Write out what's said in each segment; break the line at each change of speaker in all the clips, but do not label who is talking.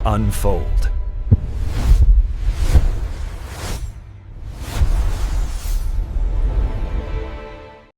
unfold.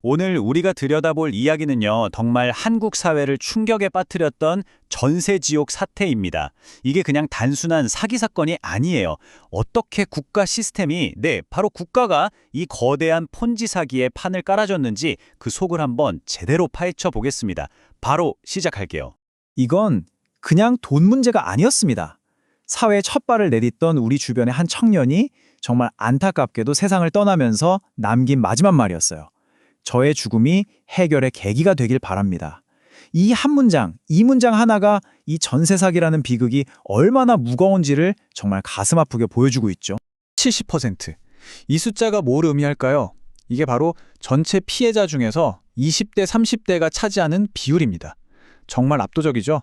오늘 우리가 들여다볼 이야기는요, 정말 한국 사회를 충격에 빠뜨렸던 전세지옥 사태입니다. 이게 그냥 단순한 사기 사건이 아니에요. 어떻게 국가 시스템이, 바로 국가가 이 거대한 폰지 사기에 판을 깔아줬는지 그 속을 한번 제대로 파헤쳐 보겠습니다. 바로 시작할게요.
이건 그냥 돈 문제가 아니었습니다. 사회에 첫 발을 내딛던 우리 주변의 한 청년이 정말 안타깝게도 세상을 떠나면서 남긴 마지막 말이었어요. 저의 죽음이 해결의 계기가 되길 바랍니다. 이 한 문장, 이 문장 하나가 이 전세 사기라는 비극이 얼마나 무거운지를 정말 가슴 아프게 보여주고 있죠.
70%. 이 숫자가 뭘 의미할까요? 이게 바로 전체 피해자 중에서 20대, 30대가 차지하는 비율입니다. 정말 압도적이죠?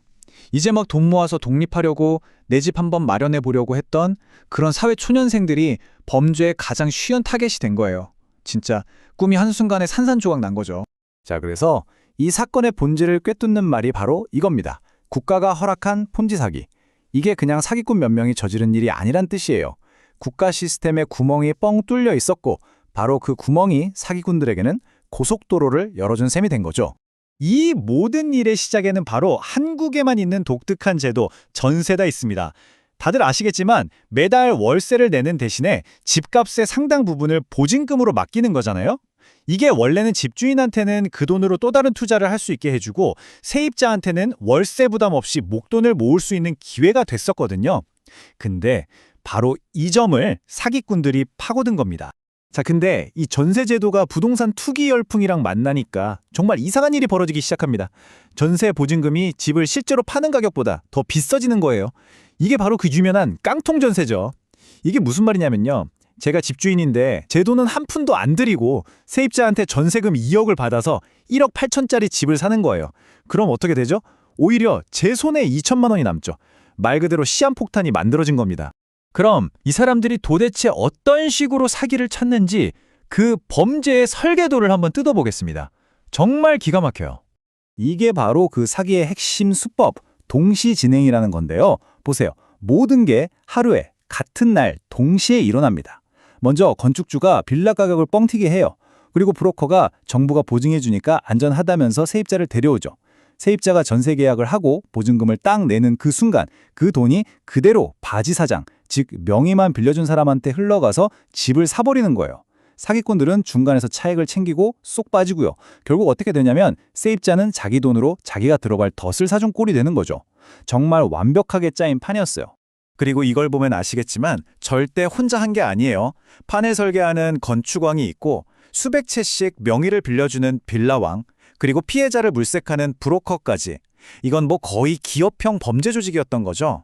이제 막 돈 모아서 독립하려고 내 집 한번 마련해 보려고 했던 그런 사회 초년생들이 범죄의 가장 쉬운 타겟이 된 거예요. 진짜 꿈이 한순간에 산산조각 난 거죠.
자, 그래서 이 사건의 본질을 꿰뚫는 말이 바로 이겁니다. 국가가 허락한 폰지 사기. 이게 그냥 사기꾼 몇 명이 저지른 일이 아니란 뜻이에요. 국가 시스템에 구멍이 뻥 뚫려 있었고 바로 그 구멍이 사기꾼들에게는 고속도로를 열어준 셈이 된 거죠. 이 모든 일의 시작에는 바로 한국에만 있는 독특한 제도, 전세가 있습니다. 다들 아시겠지만 매달 월세를 내는 대신에 집값의 상당 부분을 보증금으로 맡기는 거잖아요. 이게 원래는 집주인한테는 그 돈으로 또 다른 투자를 할 수 있게 해주고 세입자한테는 월세 부담 없이 목돈을 모을 수 있는 기회가 됐었거든요. 근데 바로 이 점을 사기꾼들이 파고든 겁니다. 자, 근데 이 전세 제도가 부동산 투기 열풍이랑 만나니까 정말 이상한 일이 벌어지기 시작합니다. 전세 보증금이 집을 실제로 파는 가격보다 더 비싸지는 거예요. 이게 바로 그 유명한 깡통 전세죠. 이게 무슨 말이냐면요. 제가 집주인인데 제 돈은 한 푼도 안 들이고 세입자한테 전세금 2억을 받아서 1억 8천짜리 집을 사는 거예요. 그럼 어떻게 되죠? 오히려 제 손에 2천만 원이 남죠. 말 그대로 시한폭탄이 만들어진 겁니다. 그럼 이 사람들이 도대체 어떤 식으로 사기를 쳤는지 그 범죄의 설계도를 한번 뜯어보겠습니다. 정말 기가 막혀요. 이게 바로 그 사기의 핵심 수법, 동시 진행이라는 건데요. 보세요. 모든 게 하루에 같은 날 동시에 일어납니다. 먼저 건축주가 빌라 가격을 뻥튀기 해요. 그리고 브로커가 정부가 보증해 주니까 안전하다면서 세입자를 데려오죠. 세입자가 전세 계약을 하고 보증금을 딱 내는 그 순간 그 돈이 그대로 바지 사장, 즉 명의만 빌려준 사람한테 흘러가서 집을 사버리는 거예요. 사기꾼들은 중간에서 차익을 챙기고 쏙 빠지고요. 결국 어떻게 되냐면 세입자는 자기 돈으로 자기가 들어갈 덫을 사준 꼴이 되는 거죠. 정말 완벽하게 짜인 판이었어요. 그리고 이걸 보면 아시겠지만 절대 혼자 한 게 아니에요. 판을 설계하는 건축왕이 있고 수백 채씩 명의를 빌려주는 빌라왕, 그리고 피해자를 물색하는 브로커까지. 이건 뭐 거의 기업형 범죄 조직이었던 거죠.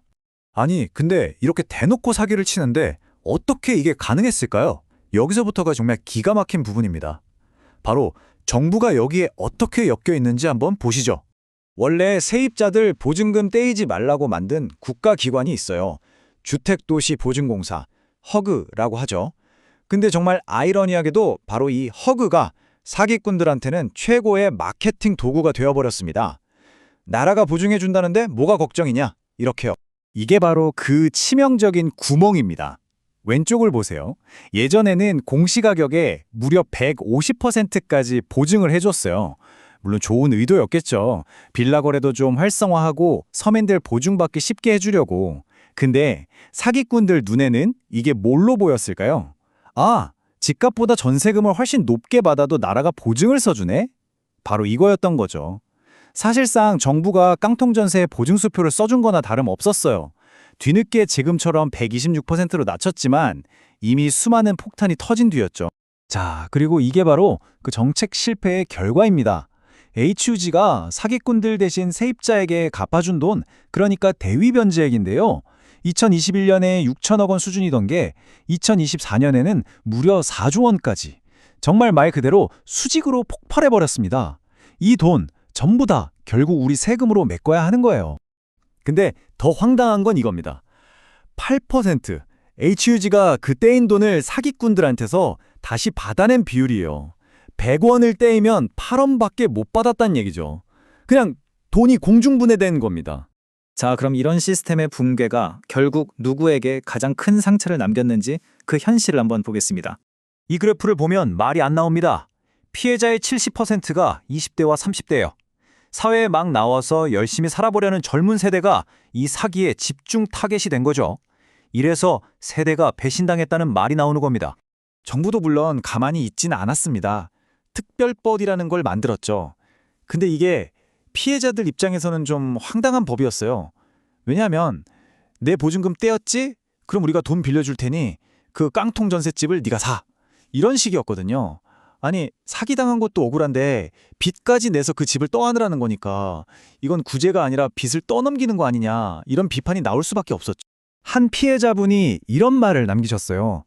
아니, 근데 이렇게 대놓고 사기를 치는데 어떻게 이게 가능했을까요? 여기서부터가 정말 기가 막힌 부분입니다. 바로 정부가 여기에 어떻게 엮여 있는지 한번 보시죠. 원래 세입자들 보증금 떼이지 말라고 만든 국가기관이 있어요. 주택도시보증공사, 허그라고 하죠. 근데 정말 아이러니하게도 바로 이 허그가 사기꾼들한테는 최고의 마케팅 도구가 되어버렸습니다. 나라가 보증해준다는데 뭐가 걱정이냐? 이렇게요. 이게 바로 그 치명적인 구멍입니다. 왼쪽을 보세요. 예전에는 공시가격에 무려 150%까지 보증을 해줬어요. 물론 좋은 의도였겠죠. 빌라 거래도 좀 활성화하고 서민들 보증받기 쉽게 해주려고. 근데 사기꾼들 눈에는 이게 뭘로 보였을까요? 아, 집값보다 전세금을 훨씬 높게 받아도 나라가 보증을 써주네? 바로 이거였던 거죠. 사실상 정부가 깡통전세에 보증수표를 써준 거나 다름없었어요. 뒤늦게 지금처럼 126%로 낮췄지만 이미 수많은 폭탄이 터진 뒤였죠. 자, 그리고 이게 바로 그 정책 실패의 결과입니다. HUG가 사기꾼들 대신 세입자에게 갚아준 돈, 그러니까 대위변제액인데요. 2021년에 6천억 원 수준이던 게 2024년에는 무려 4조 원까지. 정말 말 그대로 수직으로 폭발해버렸습니다. 이 돈 전부 다 결국 우리 세금으로 메꿔야 하는 거예요. 근데 더 황당한 건 이겁니다. 8% HUG가 그 떼인 돈을 사기꾼들한테서 다시 받아낸 비율이에요. 100원을 떼이면 8원밖에 못 받았다는 얘기죠. 그냥 돈이 공중분해된 겁니다.
자, 그럼 이런 시스템의 붕괴가 결국 누구에게 가장 큰 상처를 남겼는지 그 현실을 한번 보겠습니다.
이 그래프를 보면 말이 안 나옵니다. 피해자의 70%가 20대와 30대예요. 사회에 막 나와서 열심히 살아보려는 젊은 세대가 이 사기에 집중 타겟이 된 거죠. 이래서 세대가 배신당했다는 말이 나오는 겁니다. 정부도 물론 가만히 있지는 않았습니다. 특별법이라는 걸 만들었죠. 근데 이게 피해자들 입장에서는 좀 황당한 법이었어요. 왜냐하면 내 보증금 떼었지? 그럼 우리가 돈 빌려줄 테니 그 깡통 전셋집을 네가 사. 이런 식이었거든요. 아니, 사기당한 것도 억울한데 빚까지 내서 그 집을 떠안으라는 거니까 이건 구제가 아니라 빚을 떠넘기는 거 아니냐, 이런 비판이 나올 수밖에 없었죠. 한 피해자분이 이런 말을 남기셨어요.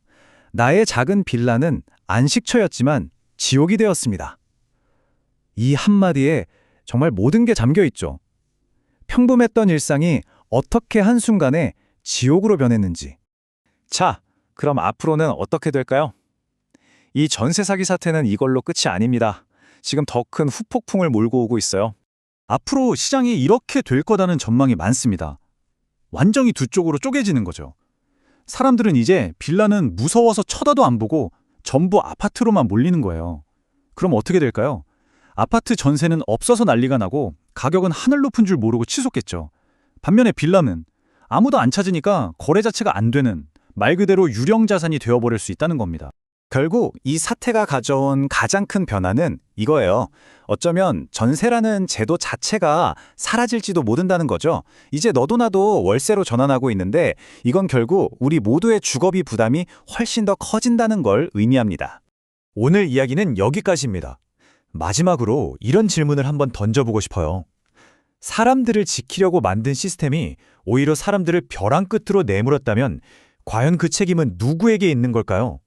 나의 작은 빌라는 안식처였지만 지옥이 되었습니다. 이 한마디에 정말 모든 게 잠겨 있죠. 평범했던 일상이 어떻게 한순간에 지옥으로 변했는지. 자, 그럼 앞으로는 어떻게 될까요? 이 전세 사기 사태는 이걸로 끝이 아닙니다. 지금 더 큰 후폭풍을 몰고 오고 있어요. 앞으로 시장이 이렇게 될 거라는 전망이 많습니다. 완전히 두 쪽으로 쪼개지는 거죠. 사람들은 이제 빌라는 무서워서 쳐다도 안 보고 전부 아파트로만 몰리는 거예요. 그럼 어떻게 될까요? 아파트 전세는 없어서 난리가 나고 가격은 하늘 높은 줄 모르고 치솟겠죠. 반면에 빌라는 아무도 안 찾으니까 거래 자체가 안 되는, 말 그대로 유령 자산이 되어버릴 수 있다는 겁니다. 결국 이 사태가 가져온 가장 큰 변화는 이거예요. 어쩌면 전세라는 제도 자체가 사라질지도 모른다는 거죠. 이제 너도 나도 월세로 전환하고 있는데 이건 결국 우리 모두의 주거비 부담이 훨씬 더 커진다는 걸 의미합니다. 오늘 이야기는 여기까지입니다. 마지막으로 이런 질문을 한번 던져보고 싶어요. 사람들을 지키려고 만든 시스템이 오히려 사람들을 벼랑 끝으로 내몰았다면 과연 그 책임은 누구에게 있는 걸까요?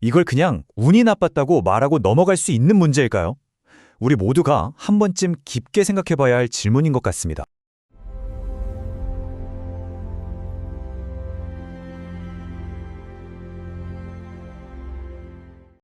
이걸 그냥 운이 나빴다고 말하고 넘어갈 수 있는 문제일까요? 우리 모두가 한 번쯤 깊게 생각해봐야 할 질문인 것 같습니다.